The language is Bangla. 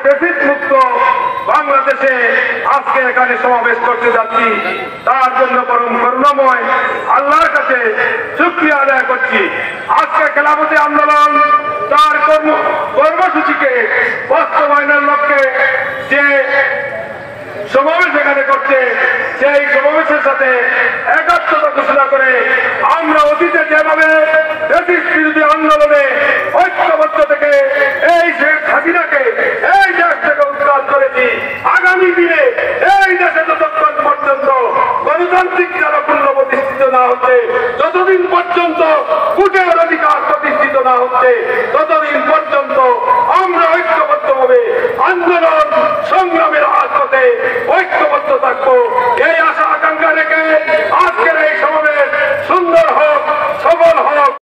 ফ্যাসিস্ট মুক্ত বাংলাদেশে আজকে এখানে সমাবেশ করতে যাচ্ছি। তার জন্য পরম করুণাময় আল্লাহর কাছে শুকরিয়া আদায় করছি। আজকে খেলাফতি আন্দোলন তার কর্মসূচিকে বাস্তবায়নের লক্ষ্যে যে সমাবেশ এখানে করছে, সেই সমাবেশের সাথে একাত্মতা ঘোষণা করে আমরা অতীতে যেভাবে ফ্যাসিস্ট বিরোধী আন্দোলনে ঐক্যবদ্ধ থেকে এই শেখ হাসিনাকে এই দেশ থেকে উৎখাত করেছি, আগামী দিনে এই দেশ